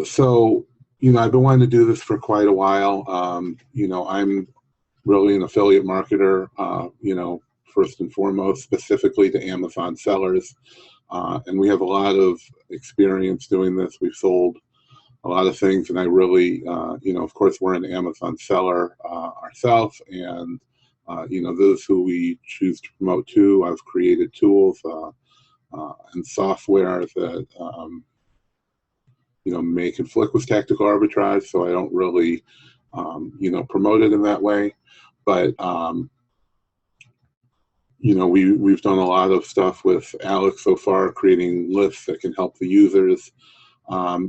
So, I've been wanting to do this for quite a while. I'm really an affiliate marketer, first and foremost, specifically to Amazon sellers. And we have a lot of experience doing this. We've sold a lot of things, and I really, of course, we're an Amazon seller ourselves, and those who we choose to promote to. I've created tools and software that may conflict with tactical arbitrage, so I don't really promote it in that way. But we've done a lot of stuff with Alex so far, creating lists that can help the users. But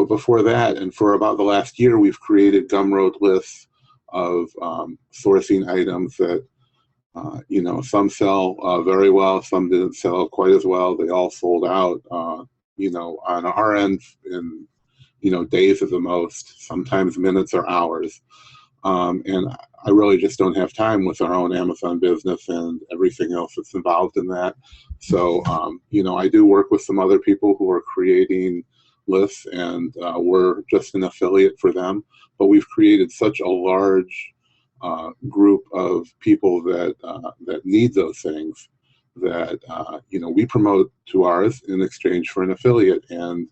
before that, and for about the last year, we've created Gumroad lists of sourcing items that, some sell very well, some didn't sell quite as well. They all sold out, on our end in, days at the most, sometimes minutes or hours. And I really just don't have time with our own Amazon business and everything else that's involved in that. So, I do work with some other people who are creating lists, and we're just an affiliate for them. But we've created such a large group of people that need those things that, we promote to ours in exchange for an affiliate, and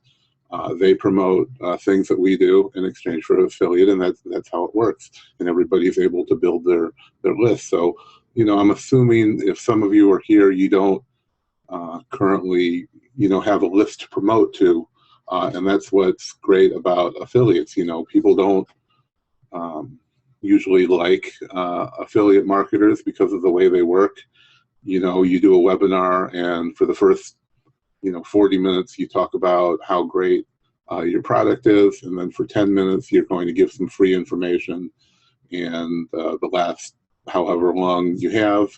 they promote things that we do in exchange for an affiliate, and that's how it works. And everybody's able to build their list. So, I'm assuming if some of you are here, you don't currently, have a list to promote to, and that's what's great about affiliates. People don't usually like affiliate marketers because of the way they work. You do a webinar, and for the first 40 minutes, you talk about how great your product is, and then for 10 minutes, you're going to give some free information, and the last however long you have,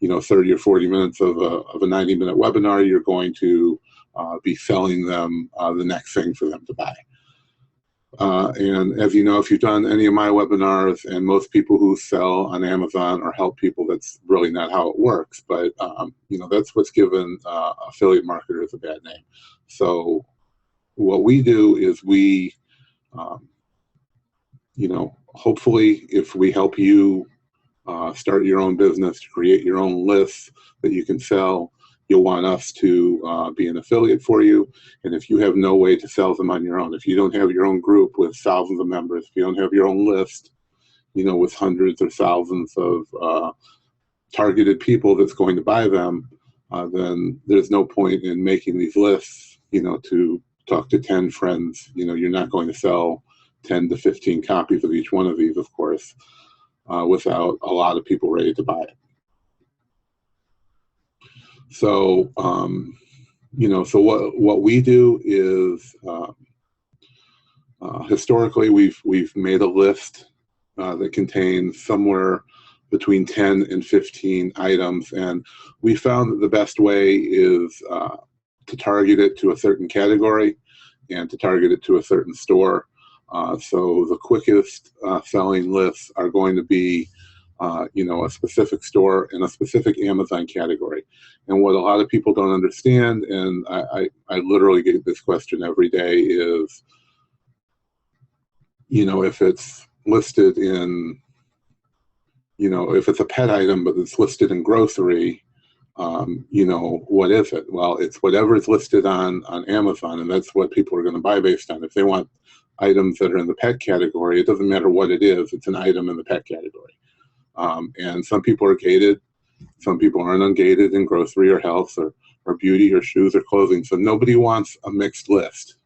30 or 40 minutes of a 90-minute webinar, you're going to be selling them the next thing for them to buy. And as you know, if you've done any of my webinars, and most people who sell on Amazon or help people, that's really not how it works. But, that's what's given affiliate marketers a bad name. So what we do is we, hopefully if we help you start your own business, to create your own lists that you can sell, you'll want us to be an affiliate for you. And if you have no way to sell them on your own, if you don't have your own group with thousands of members, if you don't have your own list, with hundreds or thousands of targeted people that's going to buy them, then there's no point in making these lists, to talk to 10 friends. You're not going to sell 10 to 15 copies of each one of these, of course, without a lot of people ready to buy it. So, so what we do is, historically, we've made a list that contains somewhere between 10 and 15 items, and we found that the best way is to target it to a certain category and to target it to a certain store. So the quickest selling lists are going to be a specific store in a specific Amazon category. And what a lot of people don't understand, and I literally get this question every day, is, if it's listed in, if it's a pet item, but it's listed in grocery, what is it? Well, it's whatever is listed on Amazon, and that's what people are going to buy based on. If they want items that are in the pet category, it doesn't matter what it is, it's an item in the pet category. And some people are gated, some people aren't ungated in grocery or health or beauty or shoes or clothing. So nobody wants a mixed list.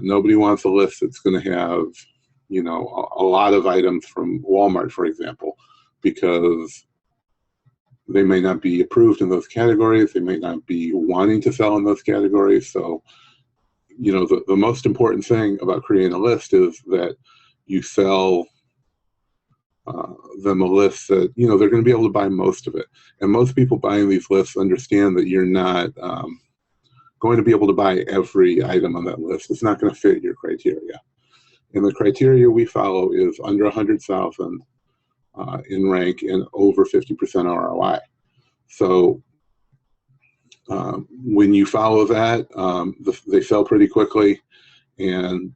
Nobody wants a list that's going to have, a lot of items from Walmart, for example, because they may not be approved in those categories. They may not be wanting to sell in those categories. So, the most important thing about creating a list is that you sell them a list that, they're going to be able to buy most of it. And most people buying these lists understand that you're not going to be able to buy every item on that list. It's not going to fit your criteria. And the criteria we follow is under 100,000 in rank and over 50% ROI. So, when you follow that, they sell pretty quickly. And,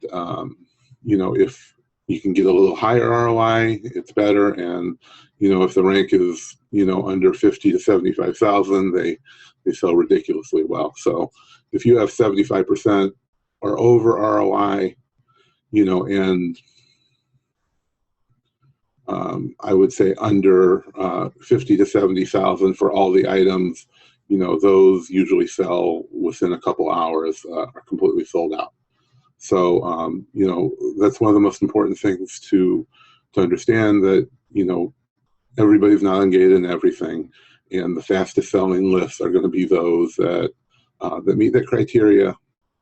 if you can get a little higher ROI, it's better. And, if the rank is, under 50 to 75,000, they sell ridiculously well. So if you have 75% or over ROI, and I would say under 50 to 70,000 for all the items, those usually sell within a couple hours, are completely sold out. So, that's one of the most important things to understand, that, everybody's not engaged in everything. And the fastest selling lists are going to be those that meet that criteria,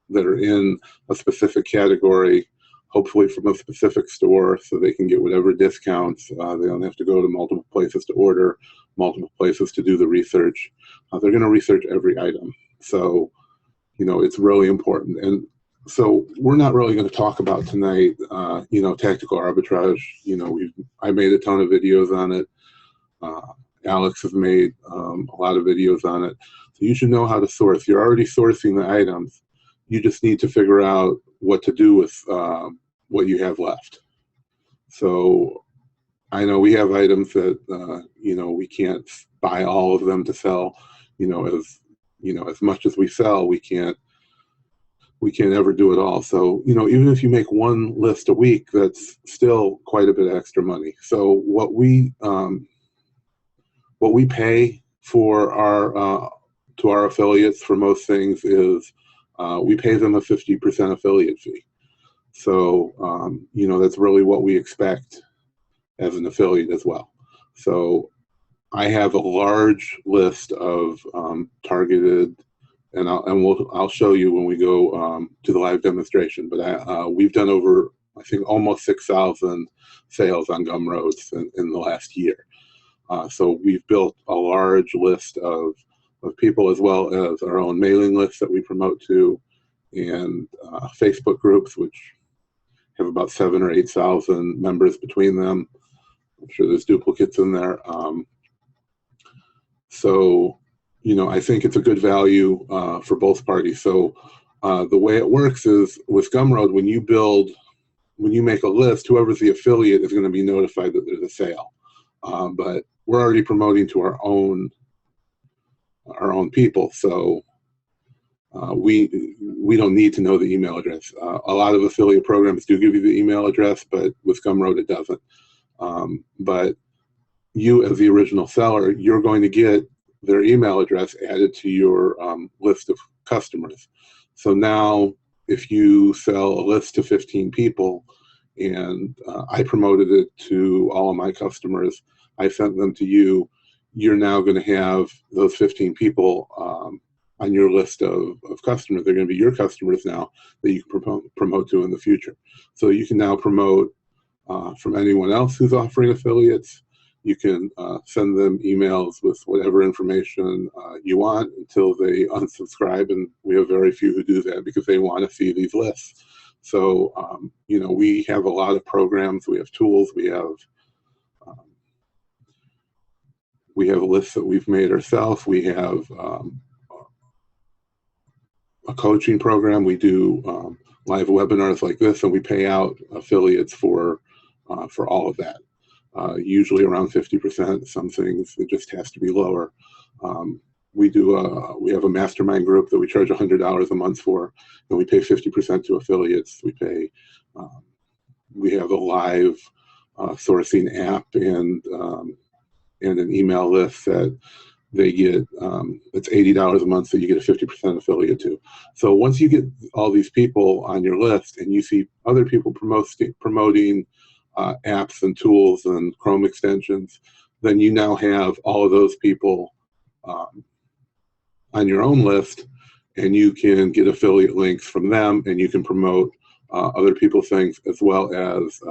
that are in a specific category, hopefully from a specific store, so they can get whatever discounts. They don't have to go to multiple places to order, multiple places to do the research. They're going to research every item. So, it's really important. And so we're not really going to talk about tonight, tactical arbitrage. I made a ton of videos on it. Alex has made a lot of videos on it. So you should know how to source. You're already sourcing the items. You just need to figure out what to do with what you have left. So I know we have items that, we can't buy all of them to sell. As much as we sell, we can't ever do it all. So, even if you make one list a week, that's still quite a bit of extra money. So what we pay for to our affiliates for most things is we pay them a 50% affiliate fee. So, that's really what we expect as an affiliate as well. So I have a large list of targeted, and I'll show you when we go to the live demonstration. But we've done over, I think, almost 6,000 sales on Gumroads in the last year. So we've built a large list of people, as well as our own mailing list that we promote to, and Facebook groups, which have about 7,000 or 8,000 members between them. I'm sure there's duplicates in there. So, I think it's a good value for both parties. So the way it works is with Gumroad, when you make a list, whoever's the affiliate is going to be notified that there's a sale. But we're already promoting to our own people, so we don't need to know the email address. A lot of affiliate programs do give you the email address, but with Gumroad it doesn't. But you, as the original seller, you're going to get their email address added to your list of customers. So now, if you sell a list to 15 people, and I promoted it to all of my customers, I sent them to you, you're now going to have those 15 people on your list of customers. They're going to be your customers now that you can promote to in the future. So you can now promote from anyone else who's offering affiliates. You can send them emails with whatever information you want until they unsubscribe, and we have very few who do that because they want to see these lists. So, we have a lot of programs, we have tools, we have lists that we've made ourselves. We have a coaching program. We do live webinars like this, and we pay out affiliates for all of that. Usually around 50%. Some things it just has to be lower. We have a mastermind group that we charge $100 a month for, and we pay 50% to affiliates. We have a live sourcing app and an email list that they get. It's $80 a month, so you get a 50% affiliate to. So once you get all these people on your list, and you see other people promoting apps and tools and Chrome extensions, then you now have all of those people on your own list, and you can get affiliate links from them, and you can promote other people's things as well as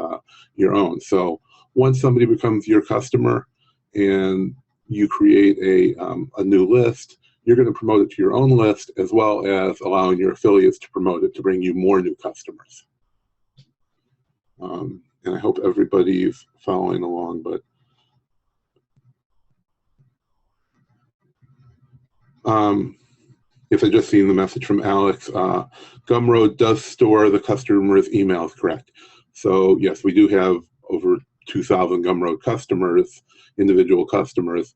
your own. So once somebody becomes your customer and you create a new list, you're going to promote it to your own list as well as allowing your affiliates to promote it to bring you more new customers. And I hope everybody's following along, but Yes, I just seen the message from Alex. Gumroad does store the customer's emails, correct? So yes, we do have over 2,000 Gumroad customers, individual customers.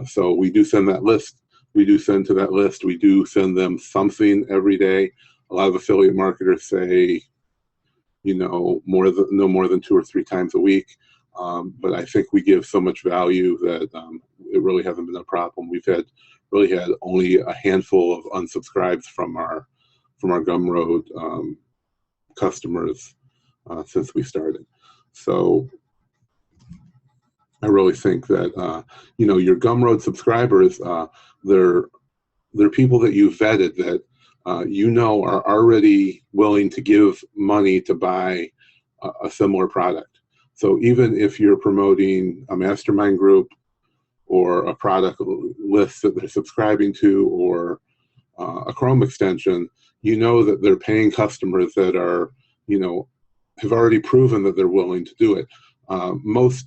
So we do send that list. We do send to that list. We do send them something every day. A lot of affiliate marketers say, you know, no more than 2 or 3 times a week. But I think we give so much value that it really hasn't been a problem. We've really had only a handful of unsubscribes from our Gumroad customers since we started. So I really think that you know, your Gumroad subscribers, they're people that you vetted, that you know are already willing to give money to buy a similar product. So even if you're promoting a mastermind group or a product list that they're subscribing to, or a Chrome extension, you know that they're paying customers that are, you know, have already proven that they're willing to do it. Most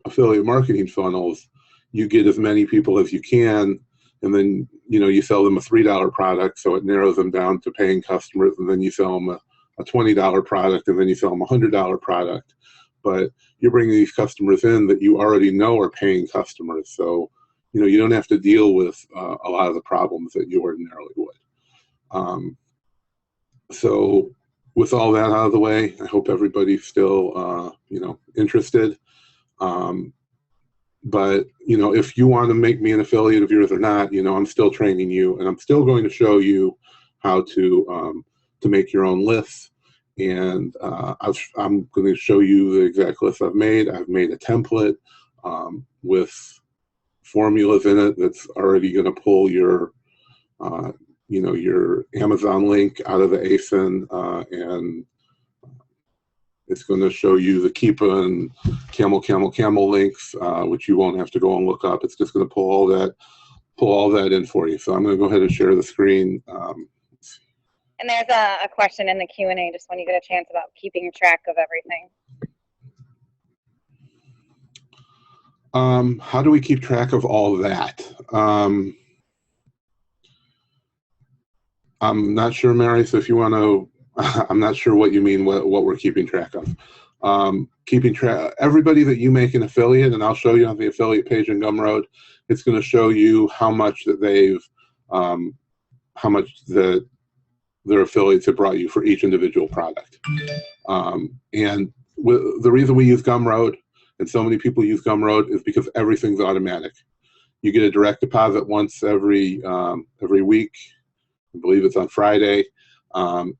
affiliate marketing funnels, you get as many people as you can, and then, you know, you sell them a $3 product, so it narrows them down to paying customers, and then you sell them a $20 product, and then you sell them a $100 product. But you're bringing these customers in that you already know are paying customers, so, you know, you don't have to deal with a lot of the problems that you ordinarily would. So with all that out of the way, I hope everybody's still, you know, interested. But, you know, if you want to make me an affiliate of yours or not, you know, I'm still training you, and I'm still going to show you how to make your own lists. And I'm going to show you the exact list I've made. I've made a template with formulas in it that's already going to pull your, you know, your Amazon link out of the ASIN, and it's going to show you the Keepa and camel links, which you won't have to go and look up. It's just going to pull all that in for you. So I'm going to go ahead and share the screen. And there's a question in the Q&A just when you get a chance about keeping track of everything. How do we keep track of all that? I'm not sure, Mary, so if you want to, I'm not sure what you mean, what we're keeping track of. Keeping track, everybody that you make an affiliate, and I'll show you on the affiliate page in Gumroad, it's going to show you how much that their affiliates have brought you for each individual product. And the reason we use Gumroad, and so many people use Gumroad, is because everything's automatic. You get a direct deposit once every week. I believe it's on Friday. And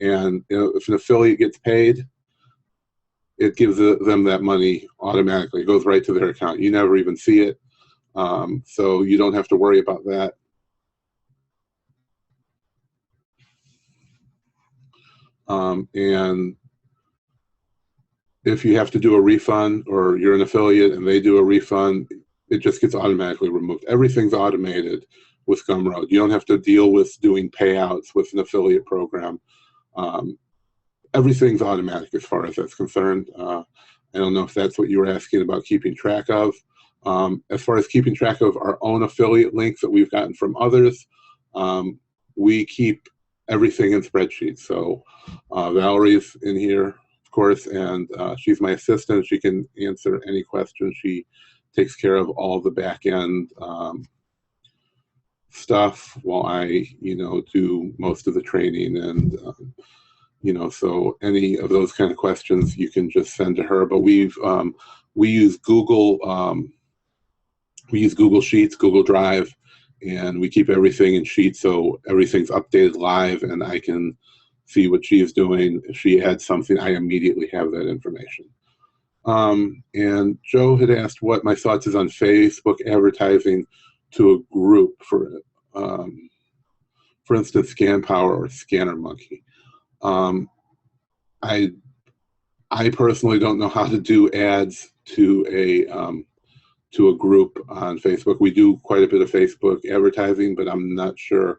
you know, if an affiliate gets paid, it gives them that money automatically. It goes right to their account. You never even see it. So you don't have to worry about that. And if you have to do a refund, or you're an affiliate and they do a refund, it just gets automatically removed. Everything's automated with Gumroad. You don't have to deal with doing payouts with an affiliate program. Everything's automatic as far as that's concerned. I don't know if that's what you were asking about keeping track of. As far as keeping track of our own affiliate links that we've gotten from others, we keep everything in spreadsheets. So Valerie's in here, of course, and she's my assistant. She can answer any questions. She takes care of all the back end stuff while I, you know, do most of the training. And you know, so any of those kind of questions you can just send to her. But we use Google Sheets, Google Drive, and we keep everything in Sheets, so everything's updated live, and I can see what she is doing. If she adds something, I immediately have that information. And Joe had asked what my thoughts is on Facebook advertising to a group, for instance, Scan Power or Scanner Monkey. I personally don't know how to do ads to a group on Facebook. We do quite a bit of Facebook advertising, but I'm not sure,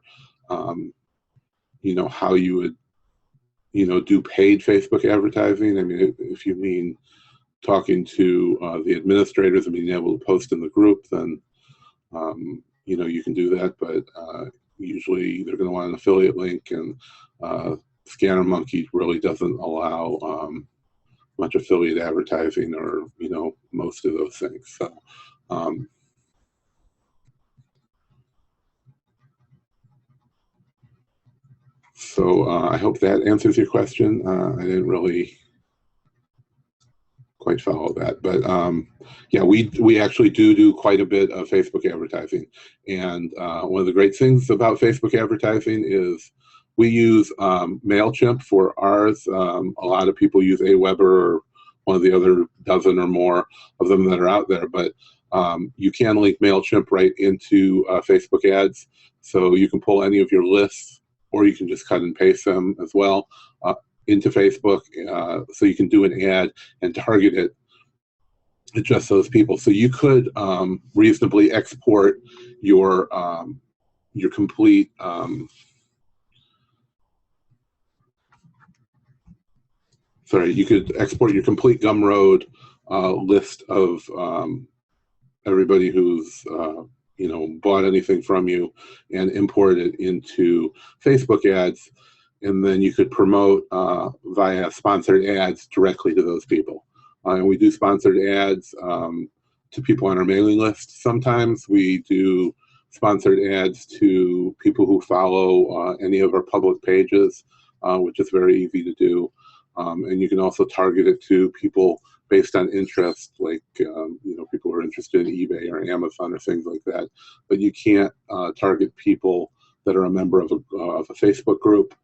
you know, how you would, you know, do paid Facebook advertising. I mean, if you mean talking to the administrators and being able to post in the group, then you know, you can do that. But usually they're going to want an affiliate link, and Scanner Monkey really doesn't allow much affiliate advertising, or most of those things. So I hope that answers your question. I didn't really quite follow that, but yeah, we actually do quite a bit of Facebook advertising, and one of the great things about Facebook advertising is we use MailChimp for ours. A lot of people use Aweber or one of the other dozen or more of them that are out there, but you can link MailChimp right into Facebook ads, so you can pull any of your lists, or you can just cut and paste them as well into Facebook, so you can do an ad and target it at just those people. So you could reasonably export your complete you could export your complete Gumroad list of everybody who's bought anything from you, and import it into Facebook ads, and then you could promote via sponsored ads directly to those people. And we do sponsored ads to people on our mailing list. Sometimes we do sponsored ads to people who follow any of our public pages, which is very easy to do. And you can also target it to people based on interest, like people who are interested in eBay or Amazon or things like that. But you can't target people that are a member of a Facebook group.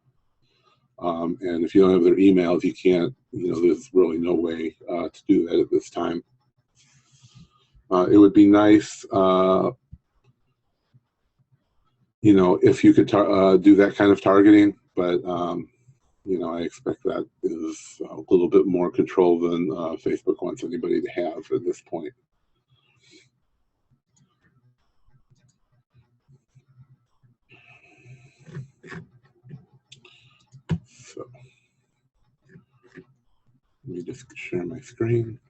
And if you don't have their emails, you can't, there's really no way to do that at this time. It would be nice, if you could do that kind of targeting, but, I expect that is a little bit more control than Facebook wants anybody to have at this point. So let me just share my screen.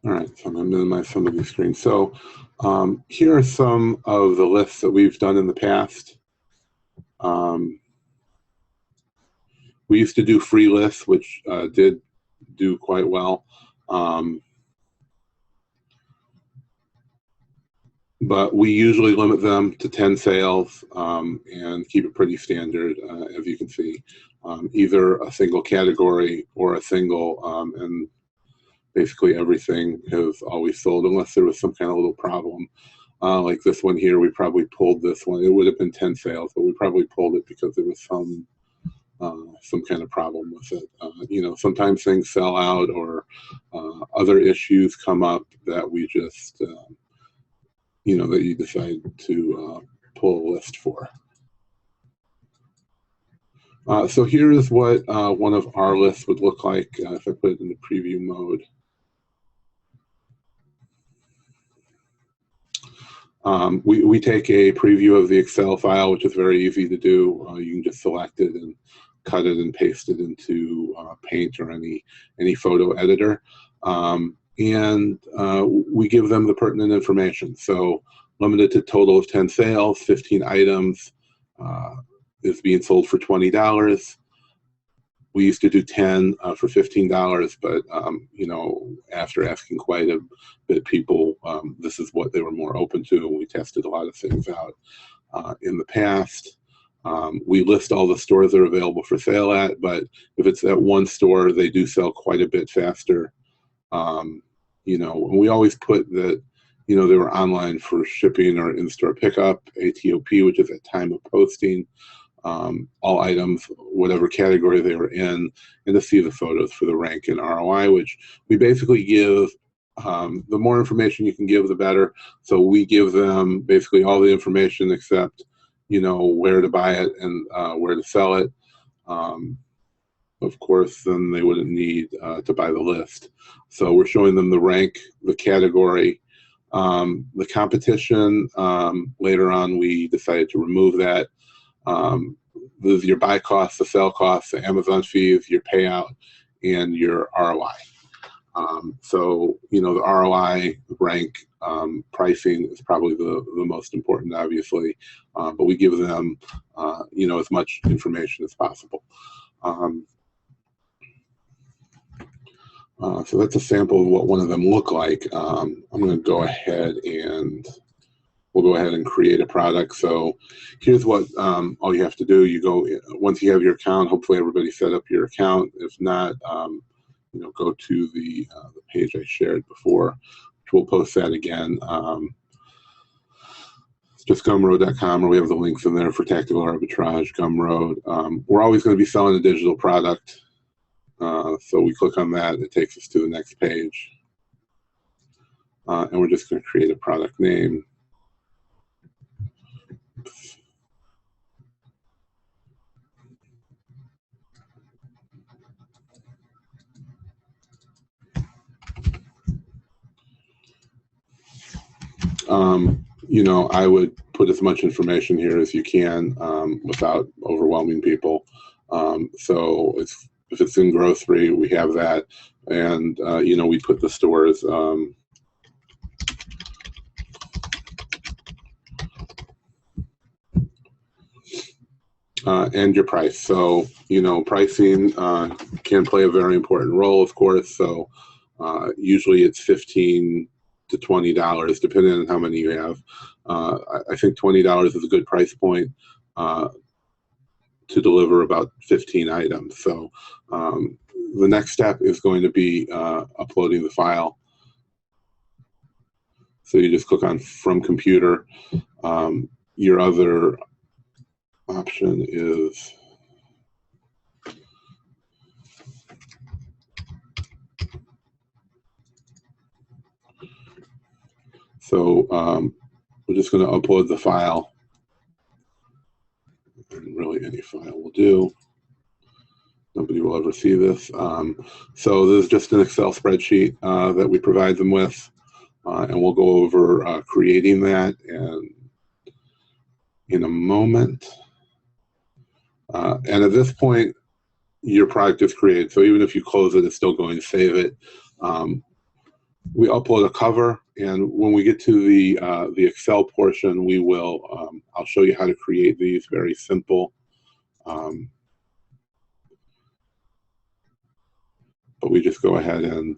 All right, so I'm going to minimize some of the screen. So here are some of the lists that we've done in the past. We used to do free lists, which did do quite well. But we usually limit them to 10 sales and keep it pretty standard, as you can see. Either a single category or a single, and basically everything has always sold, unless there was some kind of little problem. Like this one here, we probably pulled this one. It would have been 10 sales, but we probably pulled it because there was some kind of problem with it. Sometimes things sell out, or other issues come up that we just, that you decide to pull a list for. So here is what one of our lists would look like if I put it in the preview mode. We take a preview of the Excel file, which is very easy to do. You can just select it and cut it and paste it into Paint or any photo editor. And we give them the pertinent information. So limited to total of 10 sales, 15 items, is being sold for $20. We used to do 10 for $15, but after asking quite a bit of people, this is what they were more open to, and we tested a lot of things out in the past. We list all the stores that are available for sale at, but if it's at one store, they do sell quite a bit faster. And we always put that, they were online for shipping or in-store pickup, ATOP, which is at time of posting. All items, whatever category they were in, and to see the photos for the rank and ROI, which we basically give, the more information you can give, the better. So we give them basically all the information except, where to buy it and where to sell it. of course, then they wouldn't need to buy the list. So we're showing them the rank, the category, the competition. Later on, we decided to remove that. Your buy costs, the sell costs, the Amazon fees, your payout, and your ROI. So, the ROI rank pricing is probably the most important, obviously, but we give them, as much information as possible. So that's a sample of what one of them look like. I'm going to go ahead and we'll go ahead and create a product. So here's what all you have to do. You go, once you have your account, hopefully everybody set up your account. If not, go to the page I shared before, which we'll post that again. It's just gumroad.com, or we have the links in there for tactical arbitrage, Gumroad. We're always going to be selling a digital product. So we click on that, it takes us to the next page. And we're just going to create a product name. I would put as much information here as you can without overwhelming people. So if it's in grocery, we have that. And, we put the stores. And your price. So, pricing can play a very important role, of course. So usually it's $15 to $20, depending on how many you have. I think $20 is a good price point to deliver about 15 items. So the next step is going to be uploading the file. So you just click on From Computer. Your other option is we're just going to upload the file, and really any file will do. Nobody will ever see this. So this is just an Excel spreadsheet that we provide them with, and we'll go over creating that and in a moment. And at this point, your product is created. So even if you close it, it's still going to save it. We upload a cover, and when we get to the Excel portion, we will. I'll show you how to create these. Very simple. But we just go ahead and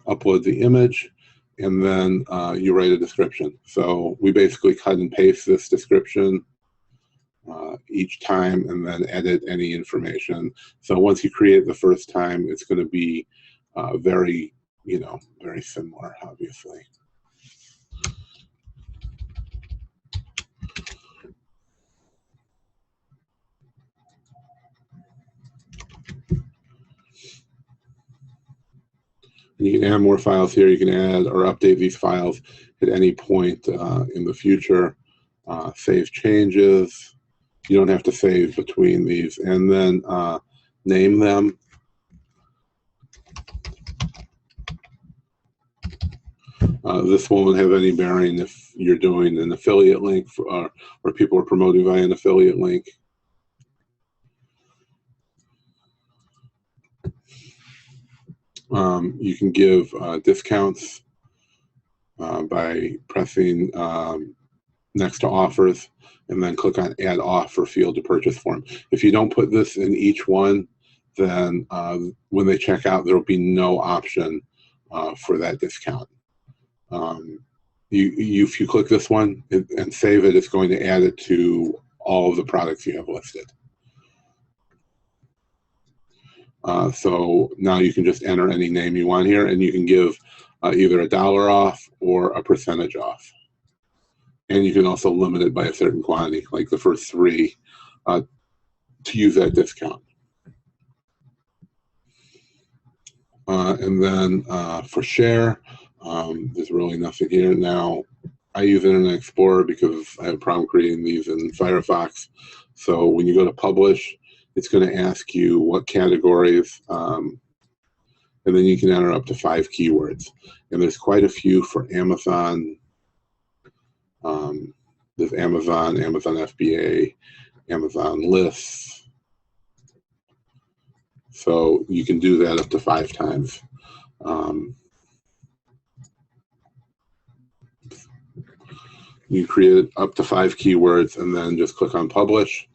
upload the image, and then you write a description. So we basically cut and paste this description each time, and then edit any information. So once you create it the first time, it's going to be very similar, obviously. You can add more files here. You can add or update these files at any point in the future. Save changes. You don't have to save between these. And then name them. This won't have any bearing if you're doing an affiliate link or people are promoting via an affiliate link. You can give discounts by pressing next to offers and then click on add offer field to purchase form. If you don't put this in each one, then when they check out, there will be no option for that discount. If you click this one and save it, it's going to add it to all of the products you have listed. So now you can just enter any name you want here, and you can give either $1 off or a percentage off. And you can also limit it by a certain quantity, like the first 3, to use that discount. And then for share, there's really nothing here. Now, I use Internet Explorer because I have a problem creating these in Firefox. So when you go to publish, it's going to ask you what categories, and then you can enter up to 5 keywords. And there's quite a few for Amazon. There's Amazon, Amazon FBA, Amazon lists. So you can do that up to 5 times. You create up to 5 keywords and then just click on publish.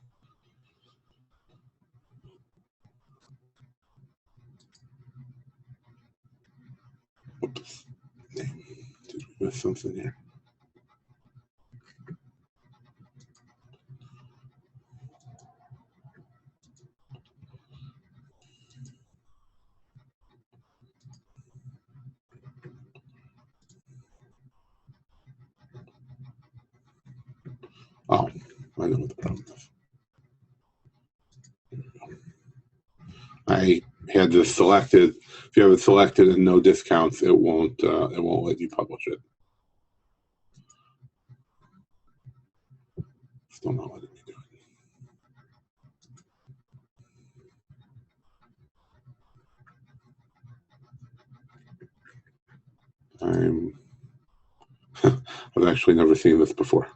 Oops. Did we miss something here? Oh, I know what the problem is. I had this selected. If you have it selected and no discounts, it won't let you publish it. Still not letting me do it. I've actually never seen this before.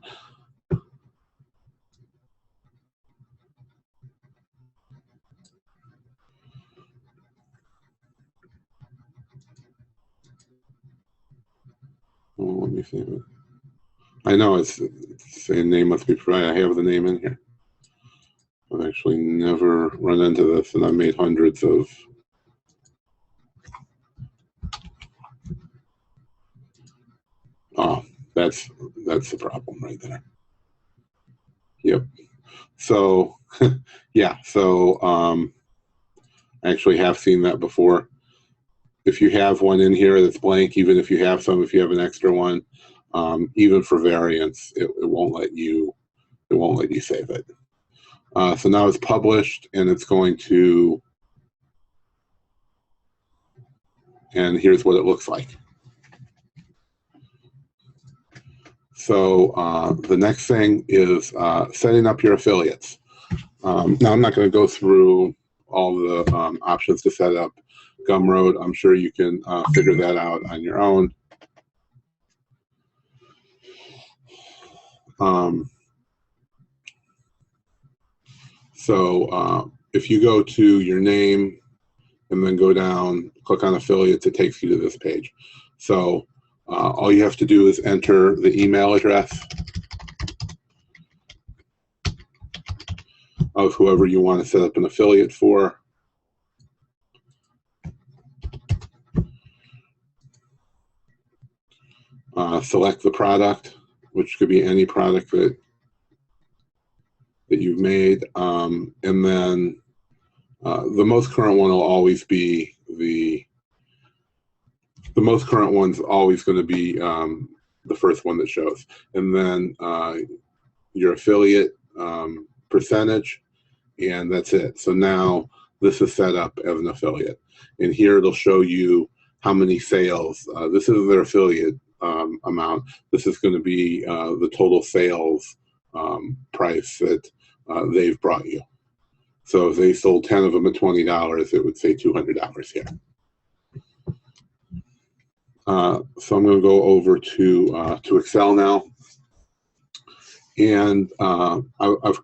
Well, let me see. I know it's saying name must be provided. I have the name in here. I've actually never run into this, and I've made hundreds of. Oh, that's the problem right there. Yep. So, yeah. So, I actually have seen that before. If you have one in here that's blank, even if you have some, if you have an extra one, even for variants, it won't let you. It won't let you save it. So now it's published, and it's going to. And here's what it looks like. So the next thing is setting up your affiliates. Now, I'm not going to go through all the options to set up Gumroad. I'm sure you can figure that out on your own. So if you go to your name and then go down, click on affiliates, it takes you to this page. So all you have to do is enter the email address of whoever you want to set up an affiliate for. Select the product, which could be any product that you've made, and then the most current one will always be the most current one's always going to be the first one that shows, and then your affiliate percentage, and that's it. So now this is set up as an affiliate, and here it'll show you how many sales. This is their affiliate amount. This is going to be the total sales price that they've brought you. So if they sold 10 of them at $20, it would say $200 here. So I'm going to go over to Excel now, and I've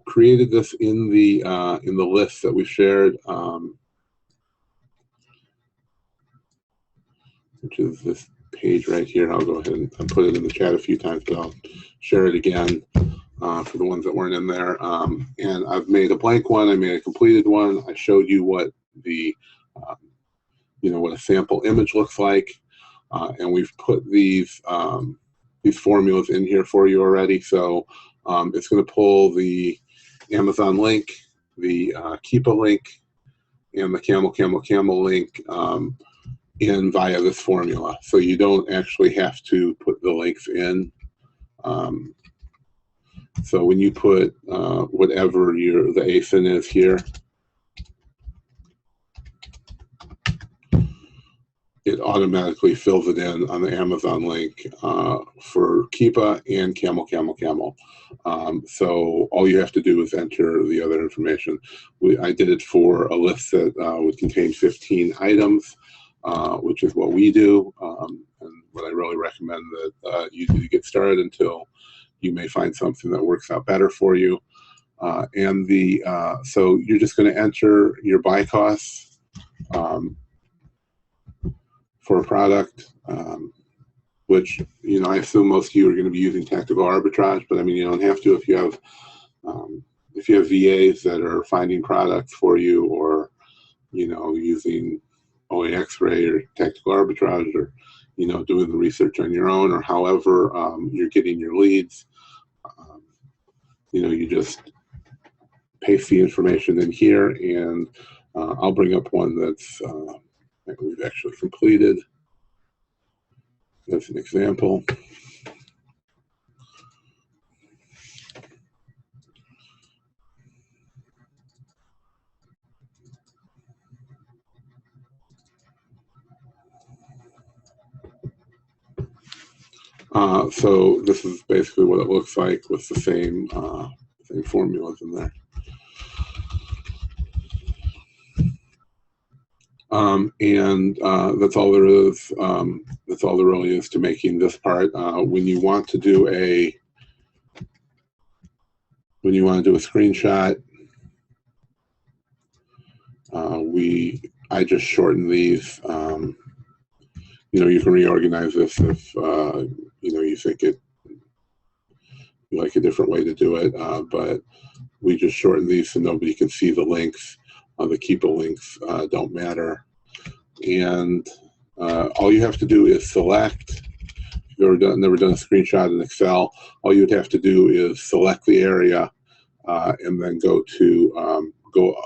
created this in the list that we shared, which is this page right here. I'll go ahead and put it in the chat a few times, but I'll share it again for the ones that weren't in there. And I've made a blank one. I made a completed one. I showed you what the what a sample image looks like. And we've put these formulas in here for you already. So it's going to pull the Amazon link, the Keepa link, and the Camel link in via this formula. So you don't actually have to put the links in. So when you put whatever the ASIN is here, it automatically fills it in on the Amazon link for Keepa and Camel, Camel, Camel. So all you have to do is enter the other information. I did it for a list that would contain 15 items, which is what we do, and what I really recommend that you do to get started until you may find something that works out better for you. So you're just going to enter your buy costs for a product, which, you know, I assume most of you are going to be using tactical arbitrage, but I mean, you don't have to if you have VAs that are finding products for you, or, you know, using OA X-ray or tactical arbitrage, or, you know, doing the research on your own, or however you're getting your leads. You know, you just paste the information in here, and I'll bring up one that's that we've actually completed as an example. So this is basically what it looks like with the same formulas in there. That's all there is. That's all there really is to making this part. When you want to do a screenshot, I just shorten these. You know, you can reorganize this if you know, you think you like a different way to do it, but we just shorten these so nobody can see the links. The Keepa links don't matter. And all you have to do is select. If you've never done a screenshot in Excel, all you would have to do is select the area and then go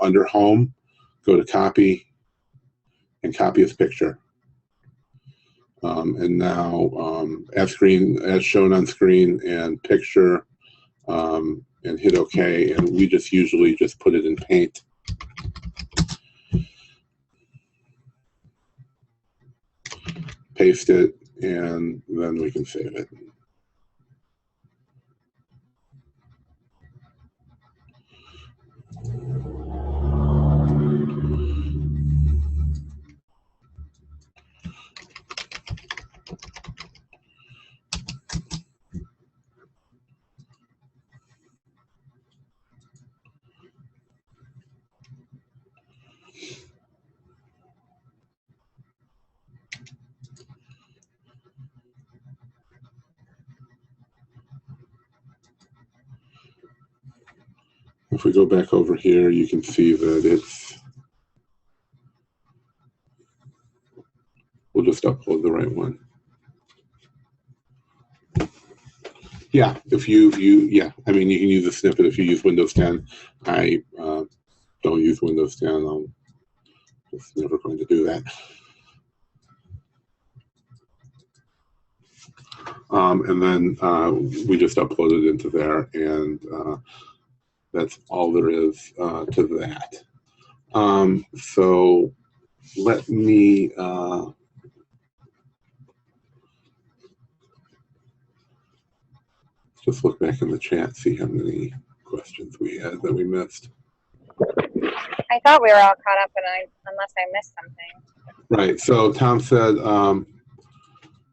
under Home, go to Copy, and copy as picture. And now as shown on screen, and picture, and hit OK. And we just usually just put it in Paint. Paste it, and then we can save it. If we go back over here, you can see that we'll just upload the right one. Yeah, yeah, I mean, you can use a snippet if you use Windows 10. I don't use Windows 10. I'm just never going to do that. And then we just upload it into there, and that's all there is to that. So let me just look back in the chat, see how many questions we had that we missed. I thought we were all caught up, unless I missed something. Right. So Tom said,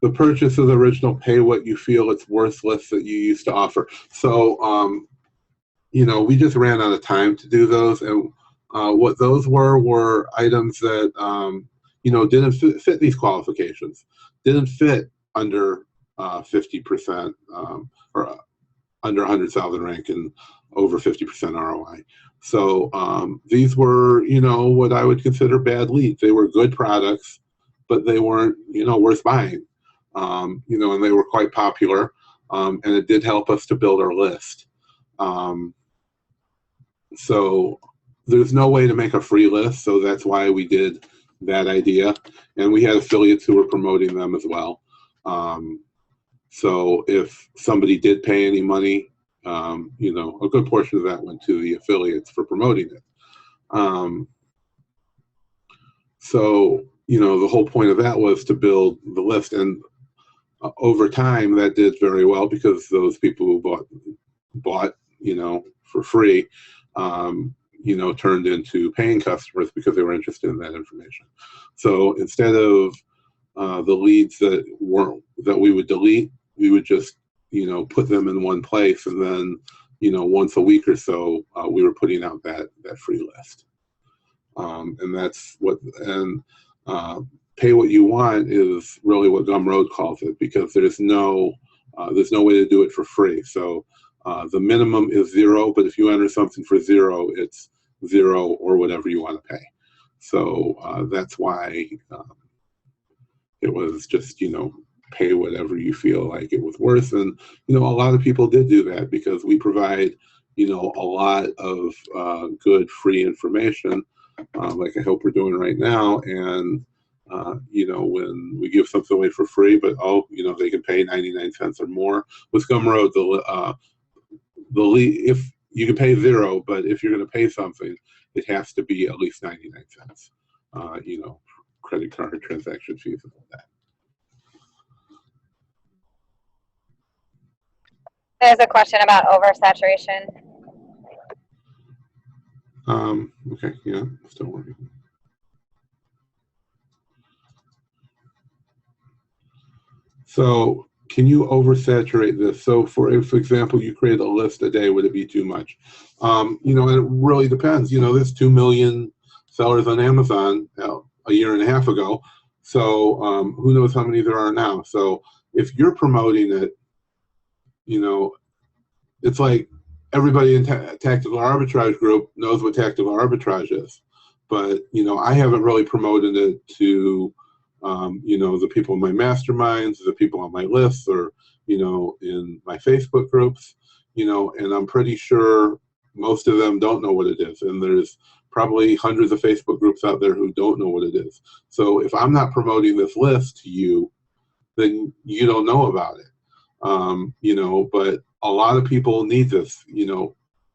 the purchase of the original pay what you feel it's worth list that you used to offer. So, you know, we just ran out of time to do those. And what those were items that, you know, didn't fit these qualifications, didn't fit under 50% or under 100,000 rank and over 50% ROI. So these were, you know, what I would consider bad leads. They were good products, but they weren't, you know, worth buying. You know, and they were quite popular, and it did help us to build our list. So there's no way to make a free list, so that's why we did that idea. And we had affiliates who were promoting them as well. So if somebody did pay any money, you know, a good portion of that went to the affiliates for promoting it. So the whole point of that was to build the list. And over time, that did very well because those people who bought, for free, turned into paying customers because they were interested in that information. So instead of the leads that we would delete, we would just, put them in one place, and then, once a week or so, we were putting out that free list. And that's pay what you want is really what Gumroad calls it, because there's no way to do it for free. So the minimum is 0, but if you enter something for 0, it's 0 or whatever you want to pay. So that's why it was just, pay whatever you feel like it was worth. And, a lot of people did do that because we provide, a lot of good free information, like I hope we're doing right now. And, when we give something away for free, but, they can pay 99 cents or more. With Gumroad, if you can pay 0, but if you're going to pay something, it has to be at least 99 cents, credit card transaction fees and all that. There's a question about oversaturation. Okay, yeah, still working. So can you oversaturate this? So for example, you create a list a day, would it be too much? And it really depends. There's 2 million sellers on Amazon a year and a half ago. So who knows how many there are now. So if you're promoting it, it's like everybody in tactical arbitrage group knows what tactical arbitrage is. But, I haven't really promoted it to the people in my masterminds, the people on my lists, or, in my Facebook groups, and I'm pretty sure most of them don't know what it is. And there's probably hundreds of Facebook groups out there who don't know what it is. So if I'm not promoting this list to you, then you don't know about it. But a lot of people need this.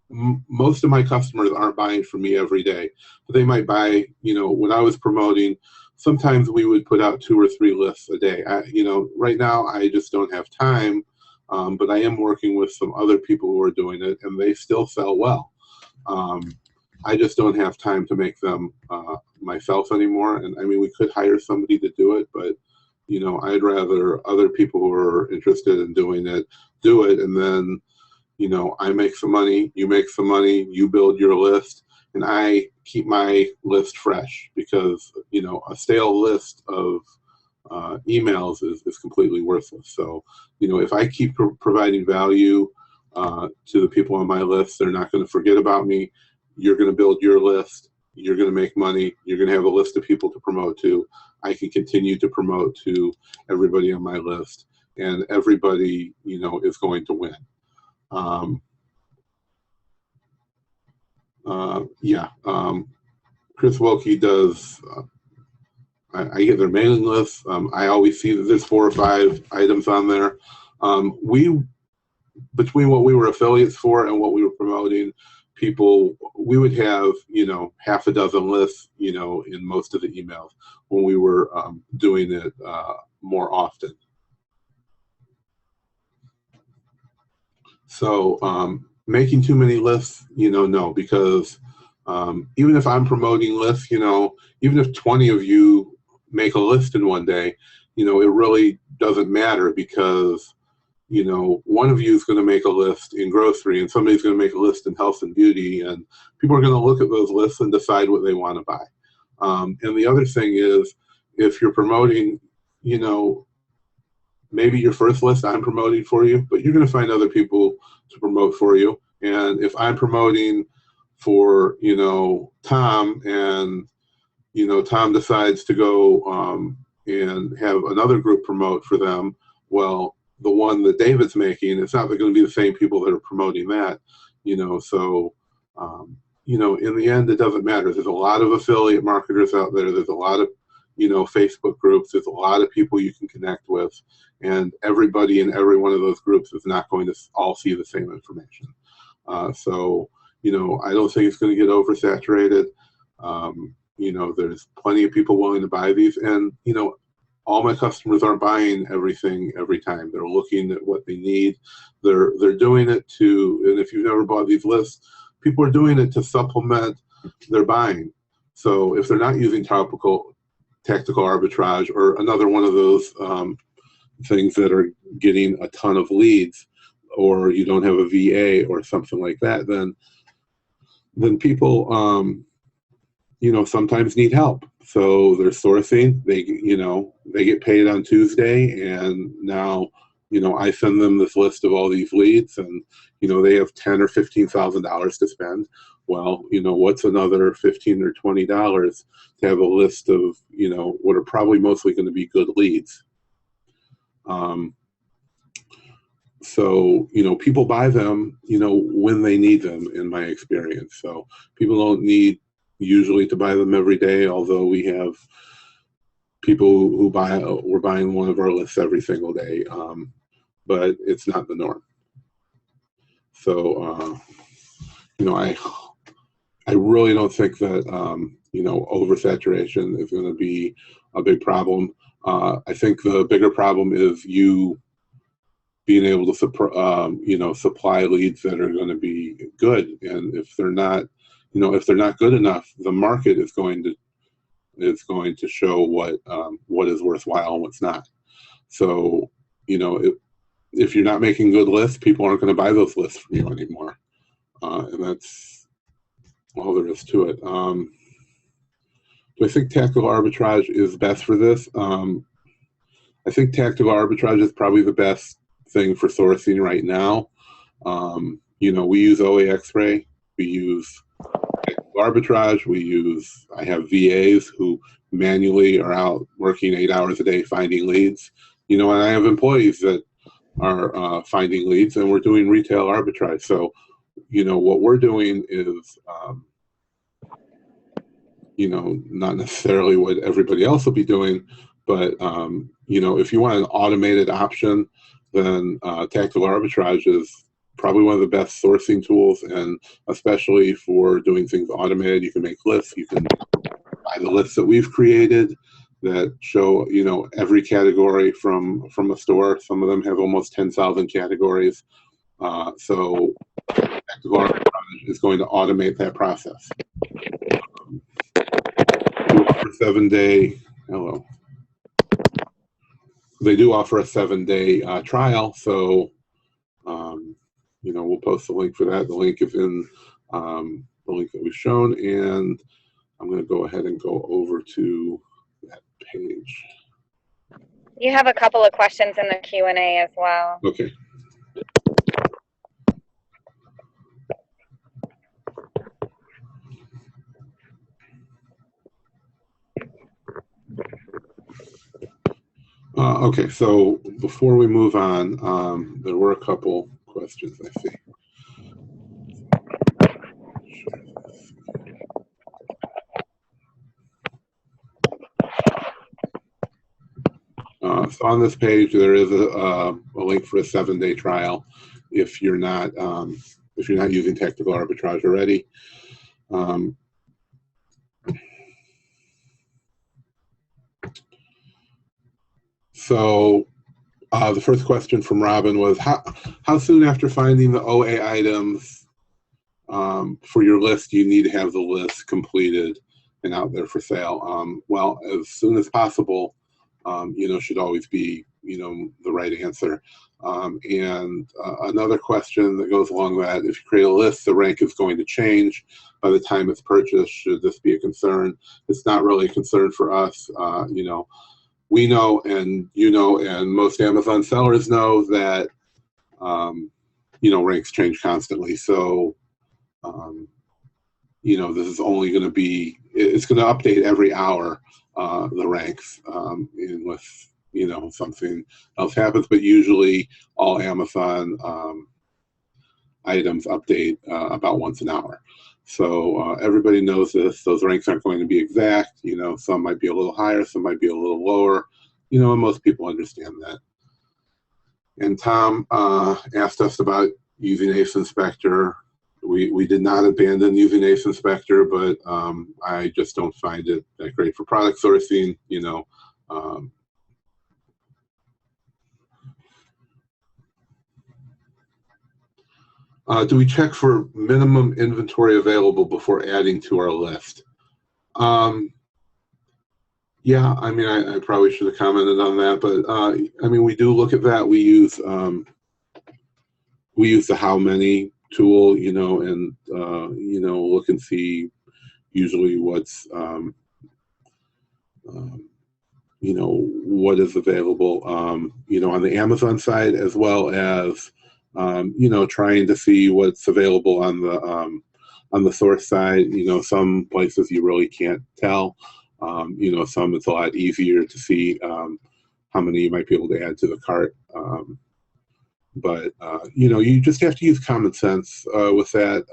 Most of my customers aren't buying from me every day, but they might buy, when I was promoting, sometimes we would put out 2 or 3 lists a day. Right now I just don't have time, but I am working with some other people who are doing it, and they still sell well. I just don't have time to make them myself anymore. And I mean, we could hire somebody to do it, but I'd rather other people who are interested in doing it do it, and then I make some money, you make some money, you build your list, and I keep my list fresh, because a stale list of emails is completely worthless. So if I keep providing value to the people on my list, they're not going to forget about me. You're going to build your list, you're going to make money, you're going to have a list of people to promote to. I can continue to promote to everybody on my list, and everybody is going to win. Chris Wilkie does, I get their mailing list. I always see that there's 4 or 5 items on there. Between what we were affiliates for and what we were promoting, we would have, half a dozen lists, in most of the emails when we were doing it more often. So making too many lists, no, because even if I'm promoting lists, even if 20 of you make a list in one day, it really doesn't matter, because one of you is going to make a list in grocery, and somebody's going to make a list in health and beauty, and people are going to look at those lists and decide what they want to buy. And the other thing is, if you're promoting, maybe your first list I'm promoting for you, but you're going to find other people to promote for you. And if I'm promoting for, Tom, and, Tom decides to go and have another group promote for them, well, the one that David's making, it's not going to be the same people that are promoting that, so, in the end, it doesn't matter. There's a lot of affiliate marketers out there. There's a lot of, Facebook groups. There's a lot of people you can connect with, and everybody in every one of those groups is not going to all see the same information. So, I don't think it's going to get oversaturated. you know, there's plenty of people willing to buy these, and you know, all my customers aren't buying everything every time. They're looking at what they need. They're doing it to, and if you've never bought these lists, people are doing it to supplement their buying. So if they're not using tactical arbitrage or another one of those things that are getting a ton of leads, or you don't have a VA or something like that, then people you know, sometimes need help. So they're sourcing, they get paid on Tuesday, and now, you know, I send them this list of all these leads, and, you know, they have $10,000 or $15,000 to spend. Well, you know, what's another $15 or $20 to have a list of, you know, what are probably mostly going to be good leads. So, you know, people buy them, you know, when they need them, in my experience. So people don't need usually to buy them every day, although we have people who we're buying one of our lists every single day, but it's not the norm. So, you know, I really don't think that, you know, oversaturation is going to be a big problem. I think the bigger problem is you being able to, you know, supply leads that are going to be good. And if they're not, you know, if they're not good enough, the market is going to show what is worthwhile and what's not. So, you know, if you're not making good lists, people aren't going to buy those lists from you anymore. And that's all there is to it. Do I think tactical arbitrage is best for this? I think tactical arbitrage is probably the best thing for sourcing right now. You know, we use OA X-ray, we use arbitrage, I have VAs who manually are out working 8 hours a day finding leads, you know, and I have employees that are finding leads, and we're doing retail arbitrage. So, you know, what we're doing is, you know, not necessarily what everybody else will be doing, but, you know, if you want an automated option, then tactical arbitrage is probably one of the best sourcing tools, and especially for doing things automated. You can make lists. You can buy the lists that we've created that show, you know, every category from a store. Some of them have almost 10,000 categories. So tactical arbitrage is going to automate that process. We offer 7-day, hello. They do offer a 7-day trial, so you know, we'll post the link for that. The link is in the link that we've shown, and I'm going to go ahead and go over to that page. You have a couple of questions in the Q&A as well. Okay. Okay, so before we move on, there were a couple questions I see. So on this page, there is a link for a 7-day trial if you're not using tactical arbitrage already. So the first question from Robin was, how soon after finding the OA items for your list do you need to have the list completed and out there for sale? Well, as soon as possible, you know, should always be, you know, the right answer. And another question that goes along with that, if you create a list, the rank is going to change by the time it's purchased. Should this be a concern? It's not really a concern for us. You know, we know, and you know, and most Amazon sellers know that, you know, ranks change constantly. So, you know, this is only going to be, it's going to update every hour, the ranks, unless, you know, something else happens. But usually all Amazon items update about once an hour. So everybody knows this. Those ranks aren't going to be exact. You know, some might be a little higher, some might be a little lower. You know, and most people understand that. And Tom asked us about using Ace Inspector we did not abandon using Ace Inspector, but I just don't find it that great for product sourcing. You know, do we check for minimum inventory available before adding to our list? Yeah, I mean, I probably should have commented on that, but I mean, we do look at that. We use the how many tool, you know, and you know, look and see usually what's you know, what is available, you know, on the Amazon side, as well as you know, trying to see what's available on the source side. You know, some places you really can't tell. You know, some it's a lot easier to see how many you might be able to add to the cart. But you know, you just have to use common sense with that.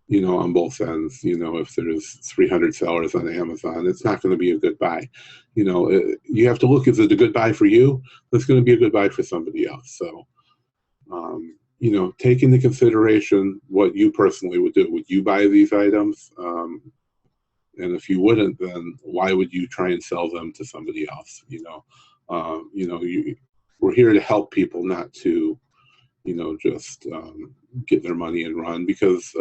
You know, on both ends. You know, if there's 300 sellers on Amazon, it's not going to be a good buy. You know, you have to look, is it a good buy for you? It's going to be a good buy for somebody else. So, you know, take into consideration what you personally would do. Would you buy these items? And if you wouldn't, then why would you try and sell them to somebody else? You know, we're here to help people, not to, you know, just get their money and run, because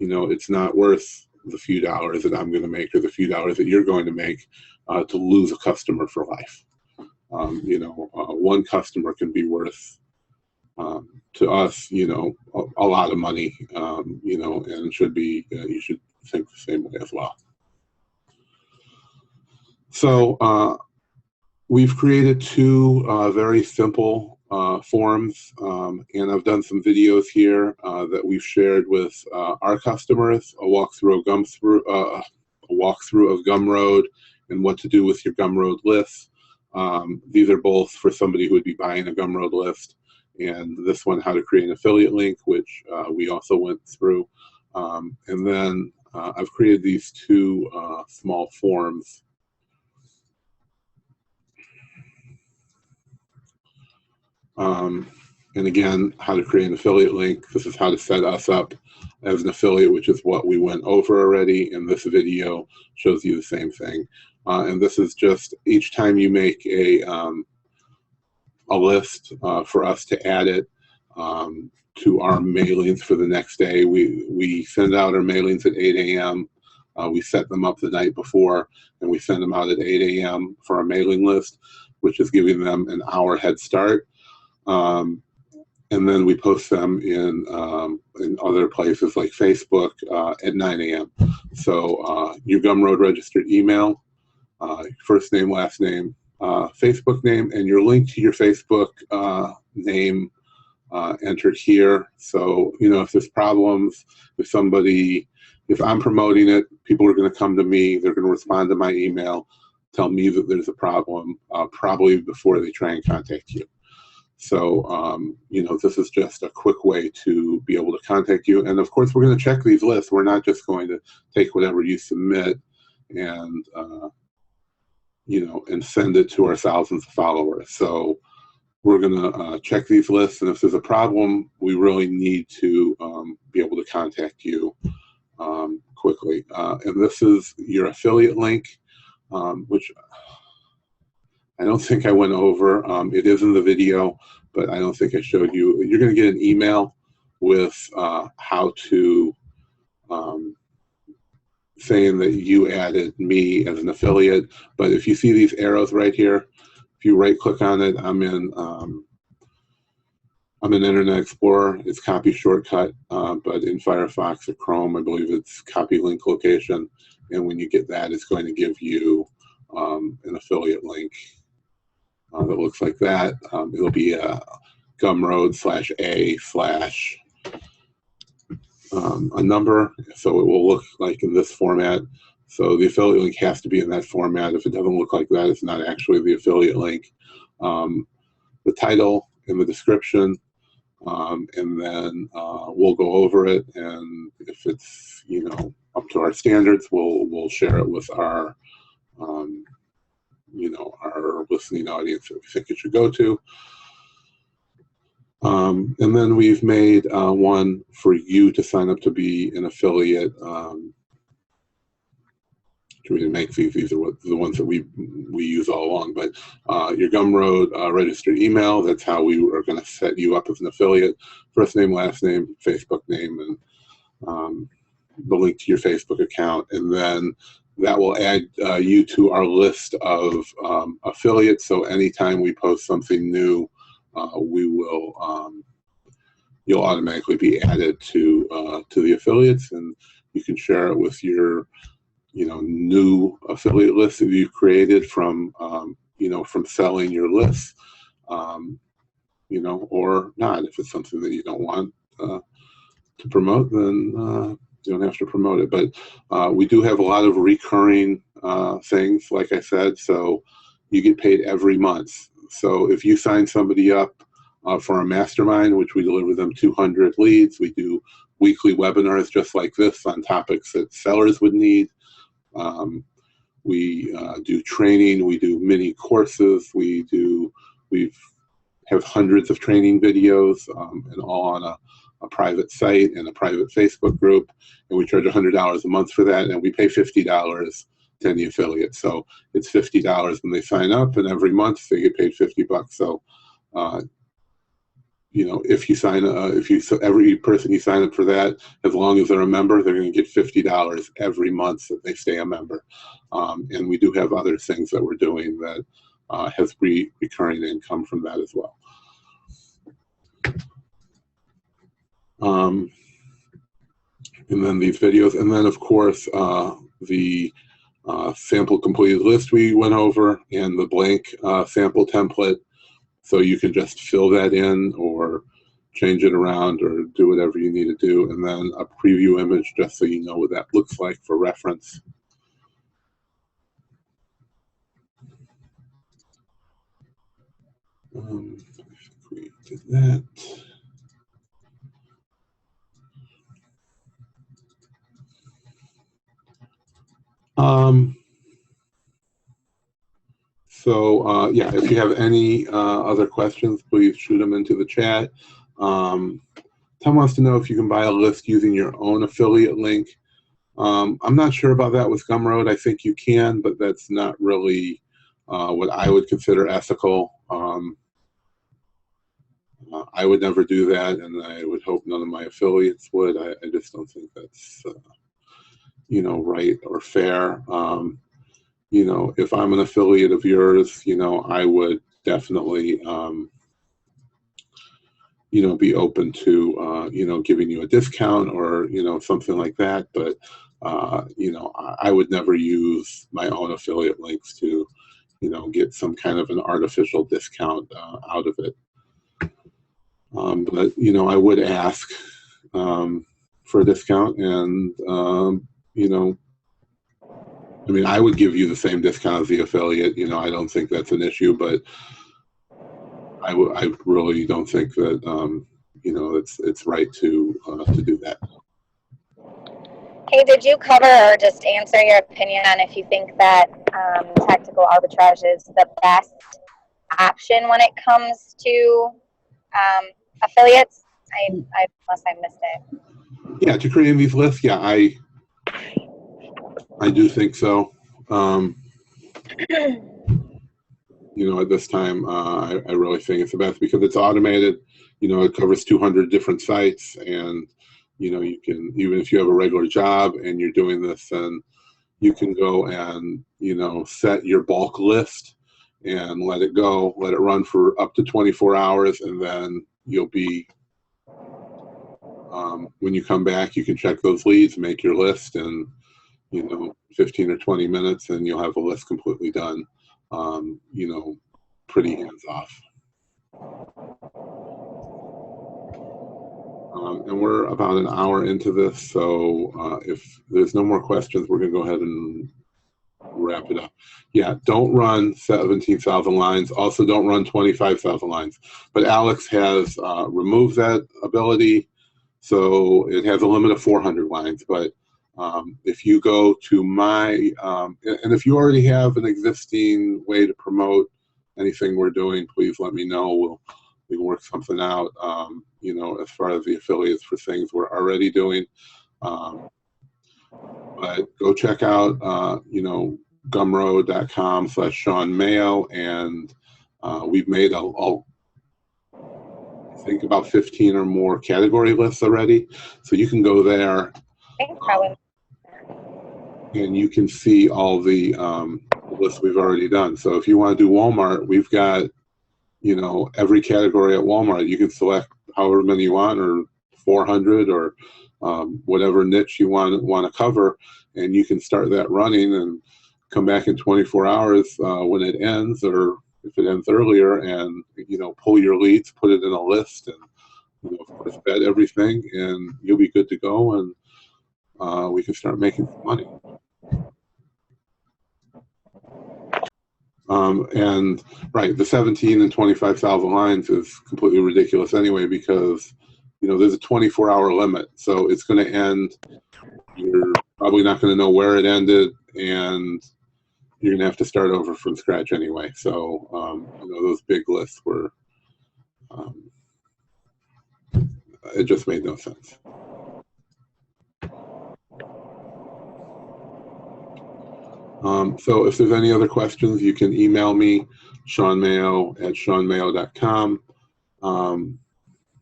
you know, it's not worth the few dollars that I'm going to make or the few dollars that you're going to make to lose a customer for life. You know, one customer can be worth to us, you know, a lot of money. You know, and should be, you should think the same way as well. So we've created two very simple forms, and I've done some videos here that we've shared with our customers, a walkthrough of Gumroad and what to do with your Gumroad lists. These are both for somebody who would be buying a Gumroad list, and this one, how to create an affiliate link, which we also went through. And then I've created these two small forms. And again, how to create an affiliate link. This is how to set us up as an affiliate, which is what we went over already. And this video shows you the same thing. And this is just each time you make a list for us to add it to our mailings for the next day. We send out our mailings at 8 a.m. We set them up the night before, and we send them out at 8 a.m. for our mailing list, which is giving them an hour head start. And then we post them in other places like Facebook at 9 a.m. So your Gumroad registered email, first name, last name, Facebook name, and your link to your Facebook name entered here. So, you know, if there's problems, if I'm promoting it, people are going to come to me, they're going to respond to my email, tell me that there's a problem, probably before they try and contact you. So, you know, this is just a quick way to be able to contact you. And of course, we're going to check these lists. We're not just going to take whatever you submit and, you know, and send it to our thousands of followers. So we're going to check these lists. And if there's a problem, we really need to be able to contact you quickly. And this is your affiliate link, which I don't think I went over. It is in the video, but I don't think I showed you. You're going to get an email with how to, saying that you added me as an affiliate. But if you see these arrows right here, if you right click on it, I'm in Internet Explorer. It's copy shortcut, but in Firefox or Chrome, I believe it's copy link location. And when you get that, it's going to give you an affiliate link. That looks like that. It'll be Gumroad/A/ a number, so it will look like in this format. So the affiliate link has to be in that format. If it doesn't look like that, it's not actually the affiliate link. The title and the description, and then we'll go over it. And if it's, you know, up to our standards, we'll share it with our you know, our listening audience that we think it should go to. And then we've made one for you to sign up to be an affiliate. We didn't make these are the ones that we use all along, but your Gumroad registered email, that's how we are going to set you up as an affiliate. First name, last name, Facebook name, and the link to your Facebook account. And then that will add you to our list of affiliates. So anytime we post something new, we will you'll automatically be added to the affiliates, and you can share it with your new affiliate list that you've created from from selling your list, or not. If it's something that you don't want to promote, then you don't have to promote it. But we do have a lot of recurring things, like I said, so you get paid every month. So if you sign somebody up for a mastermind, which we deliver them 200 leads, we do weekly webinars just like this on topics that sellers would need. We do training, we do mini courses, we have hundreds of training videos, and all on a private site and a private Facebook group, and we charge $100 a month for that, and we pay $50 to any affiliate. So it's $50 when they sign up, and every month they get paid $50. So if you sign every person you sign up for that, as long as they're a member, they're going to get $50 every month that they stay a member. And we do have other things that we're doing that has recurring income from that as well. And then these videos, and then of course the sample completed list we went over, and the blank sample template. So you can just fill that in or change it around or do whatever you need to do. And then a preview image just so you know what that looks like for reference. I think we did that. Yeah, if you have any other questions, please shoot them into the chat. Tom wants to know if you can buy a list using your own affiliate link. I'm not sure about that with Gumroad. I think you can, but that's not really what I would consider ethical. I would never do that, and I would hope none of my affiliates would. I just don't think that's right or fair. If I'm an affiliate of yours, I would definitely, be open to, giving you a discount or, something like that. But, I would never use my own affiliate links to, get some kind of an artificial discount out of it. But, I would ask for a discount, and, I would give you the same discount as the affiliate. I don't think that's an issue, but I really don't think that it's right to do that. Hey, did you cover or just answer your opinion on if you think that tactical arbitrage is the best option when it comes to affiliates? Unless I missed it. Yeah, to create these lists, yeah, I do think so. At this time, I really think it's the best because it's automated. It covers 200 different sites, and you can, even if you have a regular job and you're doing this, then you can go and set your bulk list and let it go, let it run for up to 24 hours, and then you'll be when you come back, you can check those leads, make your list, and 15 or 20 minutes, and you'll have a list completely done. Pretty hands off. And we're about an hour into this, so if there's no more questions, we're going to go ahead and wrap it up. Yeah, don't run 17,000 lines. Also, don't run 25,000 lines. But Alex has removed that ability, so it has a limit of 400 lines. But if you go to my, and if you already have an existing way to promote anything we're doing, please let me know. we can work something out, you know, as far as the affiliates for things we're already doing. But go check out, you know, gumroad.com/Shawn Mayo, and we've made I think about 15 or more category lists already. So you can go there, and you can see all the lists we've already done. So if you want to do Walmart, we've got, you know, every category at Walmart. You can select however many you want, or 400, or whatever niche you want to cover, and you can start that running and come back in 24 hours when it ends, or if it ends earlier, and, you know, pull your leads, put it in a list, and, you know, of course, bet everything, and you'll be good to go, and we can start making some money. And right, the 17 and 25,000 lines is completely ridiculous anyway, because, you know, there's a 24-hour limit, so it's going to end. You're probably not going to know where it ended, and you're going to have to start over from scratch anyway. So, you know, those big lists were, it just made no sense. So if there's any other questions, you can email me, ShawnMayo@ShawnMayo.com.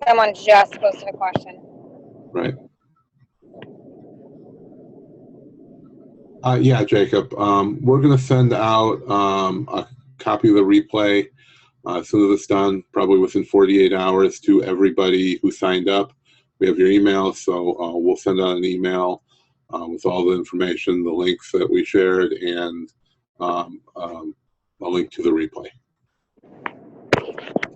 Someone just posted a question. Right. Yeah, Jacob. We're going to send out a copy of the replay as soon as it's done, probably within 48 hours, to everybody who signed up. We have your email, so we'll send out an email with all the information, the links that we shared, and a link to the replay.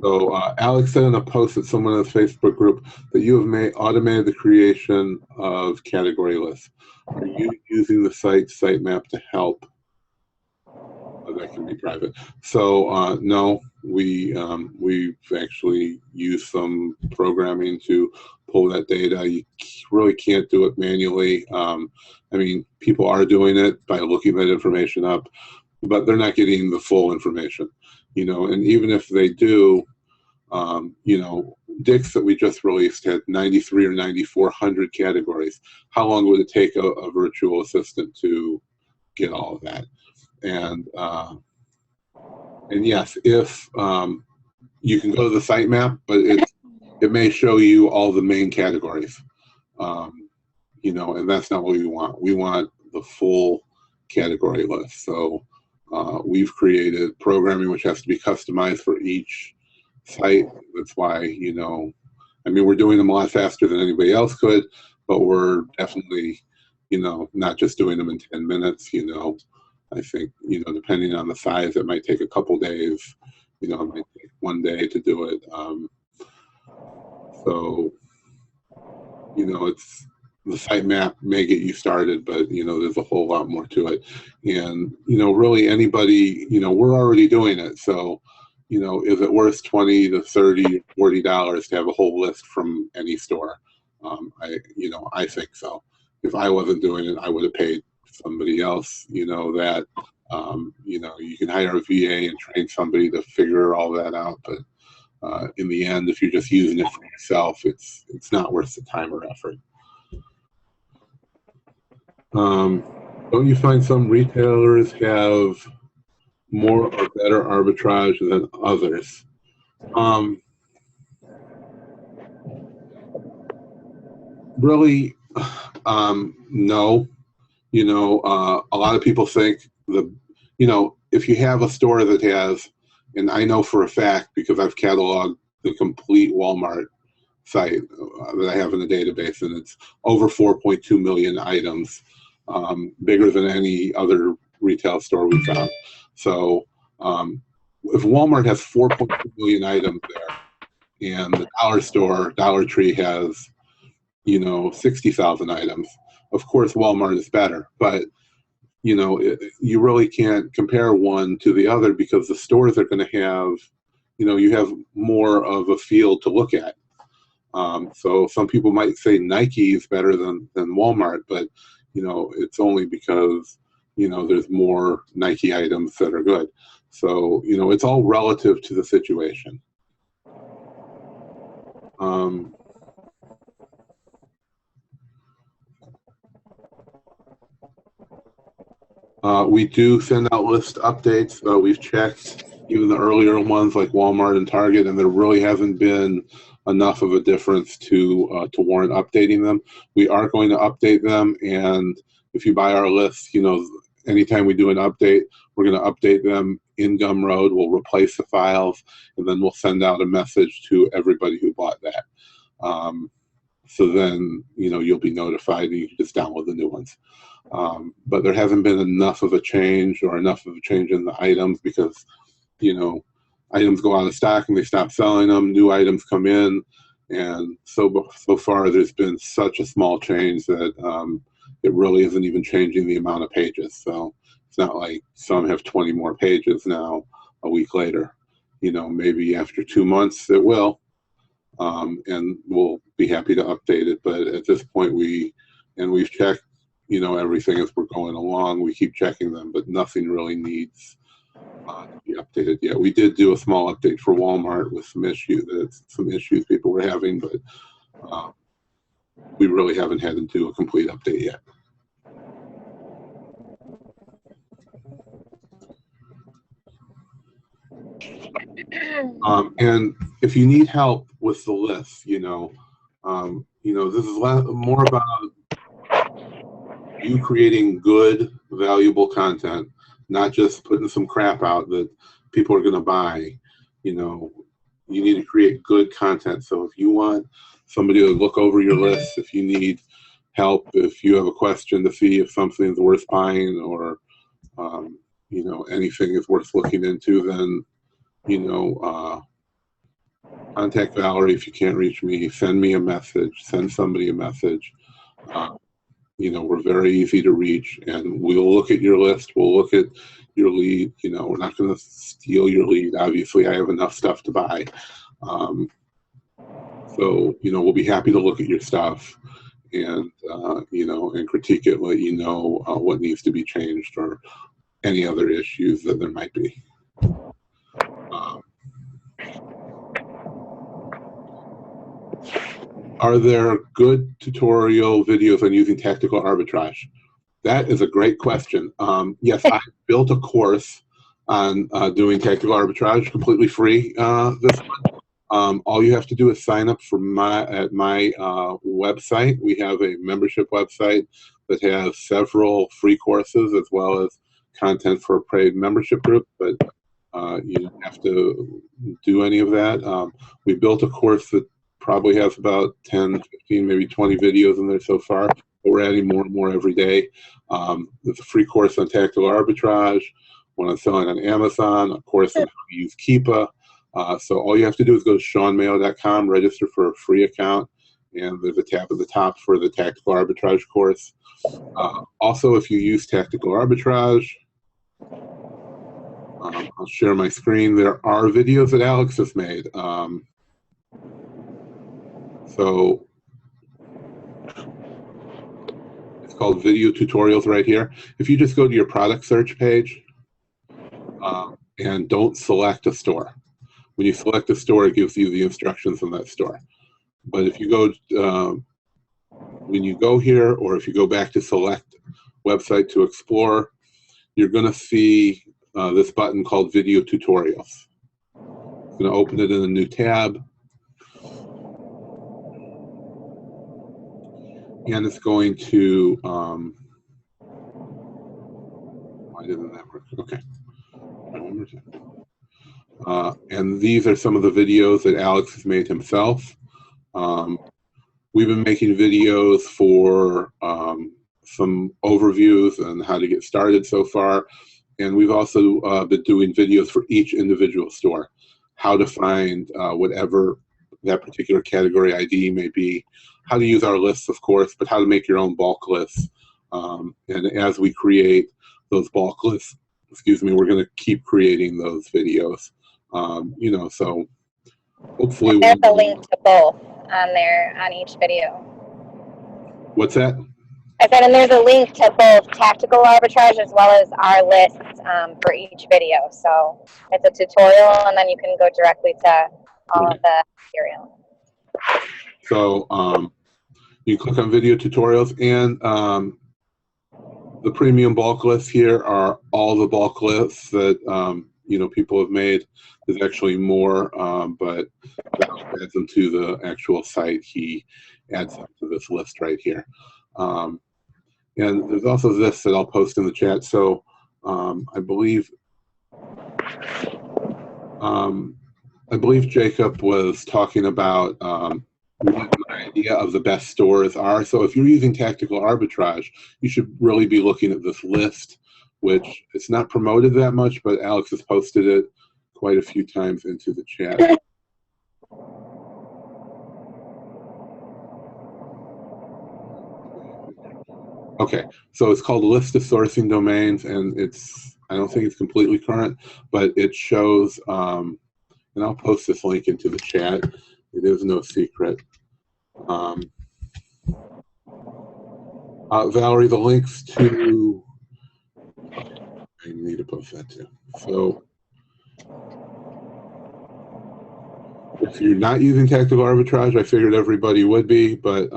So Alex said in a post that someone in the Facebook group that you have automated the creation of category lists. Are you using the sitemap to help? That can be private. So no, we've actually used some programming to pull that data. You really can't do it manually. I mean, people are doing it by looking that information up, but they're not getting the full information, you know. And even if they do, you know, Dick's that we just released had 93 or 9,400 categories. How long would it take a virtual assistant to get all of that? And yes, if you can go to the sitemap, but it may show you all the main categories, you know, and that's not what we want. We want the full category list. So we've created programming which has to be customized for each site. That's why, you know, I mean, we're doing them a lot faster than anybody else could, but we're definitely, you know, not just doing them in 10 minutes, you know. I think, you know, depending on the size, it might take a couple days, you know, it might take one day to do it. So, you know, it's, the sitemap may get you started, but, you know, there's a whole lot more to it. And, you know, really anybody, you know, we're already doing it. So, you know, is it worth $20 to $30, $40 to have a whole list from any store? You know, I think so. If I wasn't doing it, I would have paid somebody else, you know, that, you know, you can hire a VA and train somebody to figure all that out. But in the end, if you're just using it for yourself, it's not worth the time or effort. Don't you find some retailers have more or better arbitrage than others? Really, no. You know, a lot of people think you know, if you have a store that has, and I know for a fact because I've cataloged the complete Walmart site that I have in the database, and it's over 4.2 million items, bigger than any other retail store we found. So if Walmart has 4.2 million items there, and the dollar store, Dollar Tree, has, you know, 60,000 items, of course Walmart is better. But, you know, you really can't compare one to the other because the stores are going to have, you know, you have more of a field to look at. So some people might say Nike is better than Walmart, but, you know, it's only because, you know, there's more Nike items that are good. So, you know, it's all relative to the situation. We do send out list updates. We've checked even the earlier ones like Walmart and Target, and there really hasn't been enough of a difference to warrant updating them. We are going to update them, and if you buy our list, you know, anytime we do an update, we're going to update them in Gumroad. We'll replace the files, and then we'll send out a message to everybody who bought that. So then, you know, you'll be notified and you can just download the new ones. But there hasn't been enough of a change or enough of a change in the items because, you know, items go out of stock and they stop selling them, new items come in, and so far there's been such a small change that it really isn't even changing the amount of pages. So it's not like some have 20 more pages now a week later. You know, maybe after 2 months it will, and we'll be happy to update it. But at this point we've checked, you know, everything as we're going along. We keep checking them, but nothing really needs to be updated yet. We did do a small update for Walmart with some issues people were having, but we really haven't had to do a complete update yet. And if you need help with the list, you know, this is more about you creating good, valuable content, not just putting some crap out that people are going to buy. You know, you need to create good content. So if you want somebody to look over your list, if you need help, if you have a question to see if something is worth buying or, you know, anything is worth looking into, then, you know, contact Valerie. If you can't reach me, send me a message, send somebody a message. You know, we're very easy to reach, and we'll look at your list. We'll look at your lead. You know, we're not going to steal your lead. Obviously, I have enough stuff to buy. So, you know, we'll be happy to look at your stuff and, you know, and critique it, let you know what needs to be changed or any other issues that there might be. Are there good tutorial videos on using tactical arbitrage? That is a great question. Yes, I built a course on doing tactical arbitrage completely free this month. All you have to do is sign up for at my website. We have a membership website that has several free courses as well as content for a paid membership group, but you don't have to do any of that. We built a course that probably has about 10, 15, maybe 20 videos in there so far, but we're adding more and more every day. There's a free course on tactical arbitrage, one on selling on Amazon, a course on how to use Keepa. So all you have to do is go to ShawnMayo.com, register for a free account, and there's a tab at the top for the tactical arbitrage course. Also, if you use tactical arbitrage, I'll share my screen. There are videos that Alex has made. So it's called video tutorials right here. If you just go to your product search page and don't select a store. When you select a store, it gives you the instructions from that store. But if you go, when you go here, or if you go back to select website to explore, you're going to see this button called video tutorials. I'm going to open it in a new tab. And it's going to, why didn't that work? Okay. And these are some of the videos that Alex has made himself. We've been making videos for some overviews on how to get started so far. And we've also been doing videos for each individual store, how to find whatever that particular category ID may be, how to use our lists, of course, but how to make your own bulk lists. And as we create those bulk lists, we're going to keep creating those videos. You know, so hopefully there's a link to both on there on each video. What's that? I said, and there's a link to both tactical arbitrage as well as our lists for each video. So it's a tutorial, and then you can go directly to all of the material. So you click on video tutorials, and the premium bulk lists here are all the bulk lists that people have made. There's actually more, but adds them to the actual site. He adds them to this list right here. And there's also this that I'll post in the chat. So I believe Jacob was talking about what my idea of the best stores are. So if you're using tactical arbitrage, you should really be looking at this list, which it's not promoted that much, but Alex has posted it quite a few times into the chat. Okay, so it's called List of Sourcing Domains, and I don't think it's completely current, but it shows, and I'll post this link into the chat. It is no secret. Valerie, the links to, I need to post that too. So if you're not using tactical arbitrage, I figured everybody would be, but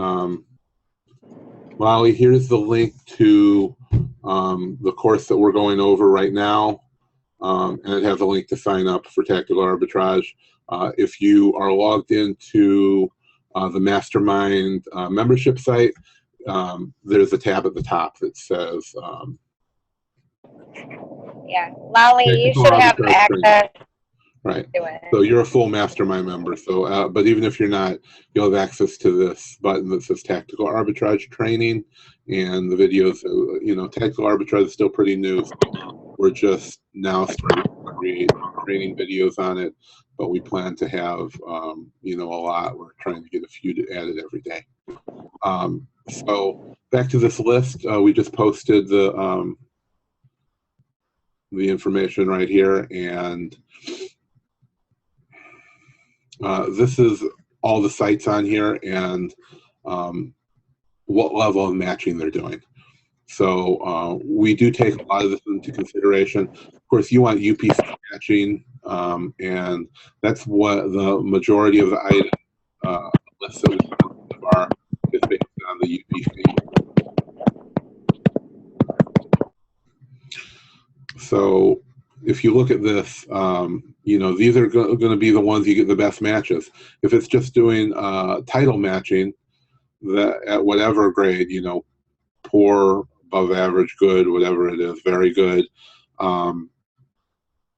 Molly, here's the link to the course that we're going over right now, and it has a link to sign up for tactical arbitrage. If you are logged into the Mastermind membership site, there's a tab at the top that says yeah, Molly, you should have access. Right. So you're a full Mastermind member. So, but even if you're not, you'll have access to this button that says Tactical Arbitrage Training, and the videos. Tactical arbitrage is still pretty new. So we're just now starting to create training videos on it, but we plan to have, a lot. We're trying to get a few added every day. So back to this list, we just posted the information right here, and this is all the sites on here and what level of matching they're doing. So we do take a lot of this into consideration. Of course, you want UPC matching, and that's what the majority of the item lists that we are is based on the UPC. So if you look at this, these are going to be the ones you get the best matches. If it's just doing title matching, that at whatever grade, poor, above average, good, whatever it is, very good,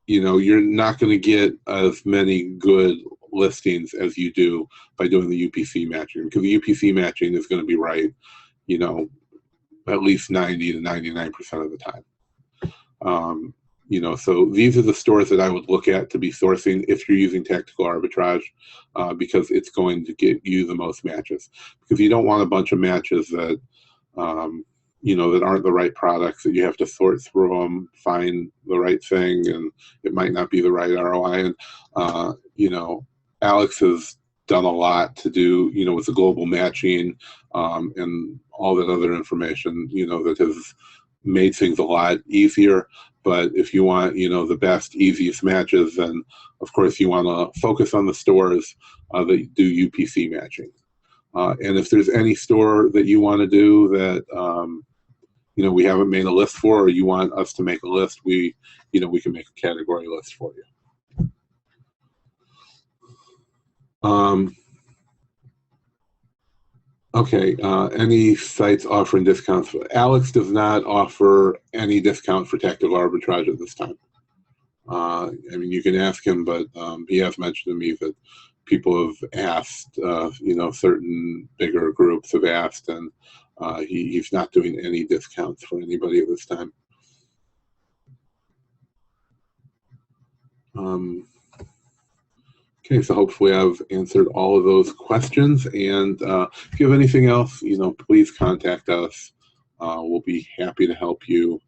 you're not going to get as many good listings as you do by doing the UPC matching, because the UPC matching is going to be right, at least 90 to 99% of the time. So these are the stores that I would look at to be sourcing if you're using tactical arbitrage, because it's going to get you the most matches. Because you don't want a bunch of matches that, that aren't the right products, that you have to sort through them, find the right thing, and it might not be the right ROI. And, Alex has done a lot to do, with the global matching and all that other information, that has made things a lot easier. But if you want, the best, easiest matches, then of course you want to focus on the stores that do UPC matching. And if there's any store that you want to do that, we haven't made a list for, or you want us to make a list, we can make a category list for you. Okay, any sites offering discounts? Alex does not offer any discount for tactical arbitrage at this time. You can ask him, but he has mentioned to me that people have asked, certain bigger groups have asked, and he's not doing any discounts for anybody at this time. Okay, so hopefully I've answered all of those questions, and if you have anything else, please contact us. We'll be happy to help you,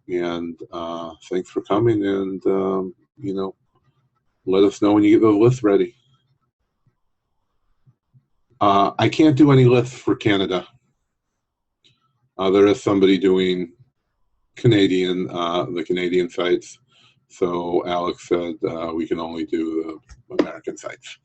and thanks for coming, and let us know when you get those lists ready. I can't do any lists for Canada. There is somebody doing the Canadian sites. So Alex said we can only do the American sites.